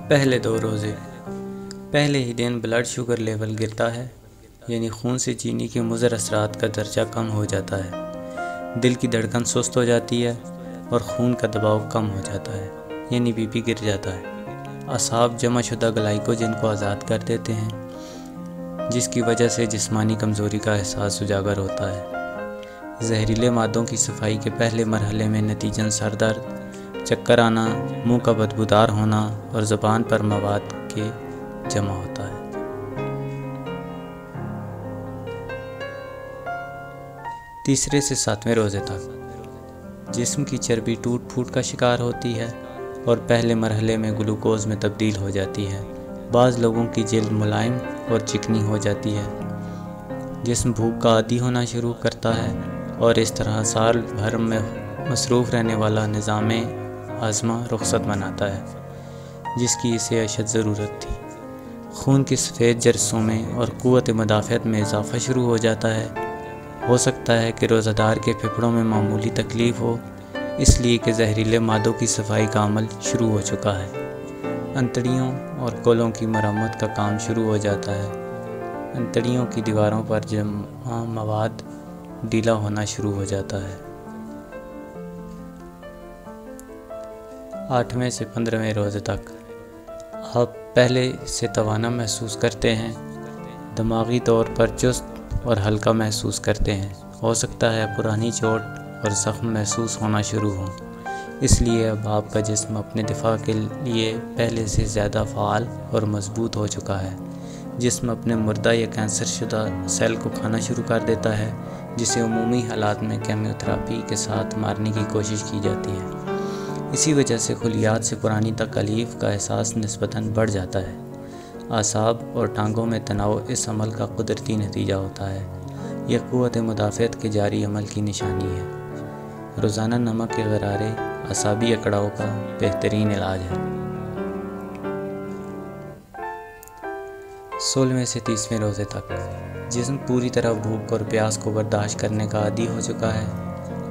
पहले 2 रोज़े। पहले ही दिन ब्लड शुगर लेवल गिरता है, यानी खून से चीनी के मुज़र असरात का दर्जा कम हो जाता है। दिल की धड़कन सुस्त हो जाती है और खून का दबाव कम हो जाता है, यानी बीपी गिर जाता है। असाब जमाशुदा ग्लाइकोजन को आज़ाद कर देते हैं, जिसकी वजह से जिस्मानी कमज़ोरी का एहसास उजागर होता है। जहरीले मादों की सफाई के पहले मरहले में नतीजन सर दर्द, चक्कर आना, मुंह का बदबूदार होना और ज़ुबान पर मवाद के जमा होता है। तीसरे से 7वें रोज़े तक जिस्म की चर्बी टूट फूट का शिकार होती है और पहले मरहले में ग्लूकोज में तब्दील हो जाती है। बाज़ लोगों की जिल्द मुलायम और चिकनी हो जाती है। जिस्म भूख का आदी होना शुरू करता है और इस तरह साल भर में मसरूफ़ रहने वाला निज़ाम हाज़मा रुख़सत मनाता है, जिसकी इसे अशद ज़रूरत थी। खून की सफ़ेद जरसों में और क़ुव्वत मुदाफ़अत में इजाफ़ा शुरू हो जाता है। हो सकता है कि रोज़ादार के फेफड़ों में मामूली तकलीफ़ हो, इसलिए कि जहरीले मादों की सफाई का अमल शुरू हो चुका है। अंतड़ियों और कोलों की मरम्मत का काम शुरू हो जाता है। अंतड़ियों की दीवारों पर जमा मवाद ढीला होना शुरू हो जाता है। 8वें से 15वें रोज़े तक आप पहले से तवाना महसूस करते हैं, दिमागी तौर पर चुस्त और हल्का महसूस करते हैं। हो सकता है पुरानी चोट और ज़ख्म महसूस होना शुरू हों, इसलिए अब आपका जिस्म अपने दिफा के लिए पहले से ज़्यादा फ़ाल और मजबूत हो चुका है। जिस्म अपने मुर्दा या कैंसर शुदा सेल को खाना शुरू कर देता है, जिसे अमूमी हालात में कीमोथेरेपी के साथ मारने की कोशिश की जाती है। इसी वजह से खुलियात से पुरानी तकलीफ़ का एहसास निस्बतन बढ़ जाता है। आसाब और टांगों में तनाव इस अमल का कुदरती नतीजा होता है। यह क़ुव्वत मुदाफ़अत के जारी अमल की निशानी है। रोज़ाना नमक के गरारे असाबी अकड़ाव का बेहतरीन इलाज है। 16वें से 30वें रोज़े तक जिस्म पूरी तरह भूख और प्यास को बर्दाश्त करने का आदी हो चुका है।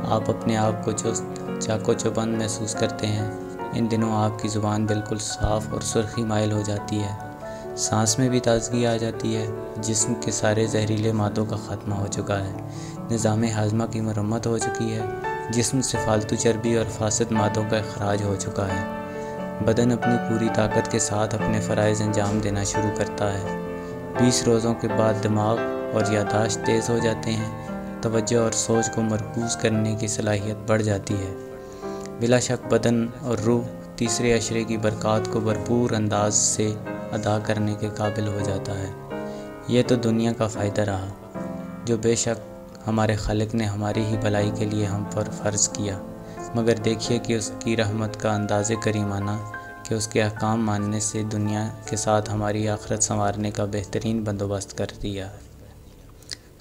आप अपने आप को चुस्त चाको चौबंद महसूस करते हैं। इन दिनों आपकी ज़ुबान बिल्कुल साफ़ और सुर्खी माइल हो जाती है। सांस में भी ताज़गी आ जाती है। जिस्म के सारे जहरीले मादों का ख़त्मा हो चुका है। निज़ाम हाज़मा की मरम्मत हो चुकी है। जिस्म से फालतू चर्बी और फासिद मादों का अखराज हो चुका है। बदन अपनी पूरी ताकत के साथ अपने फ़राइज़ अंजाम देना शुरू करता है। 20 रोज़ों के बाद दिमाग और याददाश्त तेज़ हो जाते हैं। तवज्जो और सोच को मरकूज़ करने की सलाहियत बढ़ जाती है। बिला शक बदन और रूह तीसरे अशरे की बरक़ात को भरपूर अंदाज से अदा करने के काबिल हो जाता है। यह तो दुनिया का फ़ायदा रहा, जो बेशक हमारे खालिक ने हमारी ही भलाई के लिए हम पर फ़र्ज़ किया। मगर देखिए कि उसकी रहमत का अंदाज़े करीमाना कि उसके अहकाम मानने से दुनिया के साथ हमारी आखिरत संवारने का बेहतरीन बंदोबस्त कर दिया है।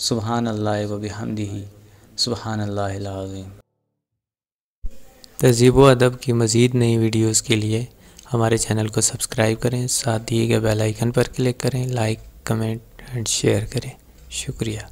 सुबहान अल्लाह व बिहम्दिही, सुबहान अल्लाहिल अज़ीम। तहज़ीब व अदब की मज़ीद नई वीडियोज़ के लिए हमारे चैनल को सब्सक्राइब करें, साथ दिए गए बेल आइकन पर क्लिक करें, लाइक, कमेंट एंड शेयर करें। शुक्रिया।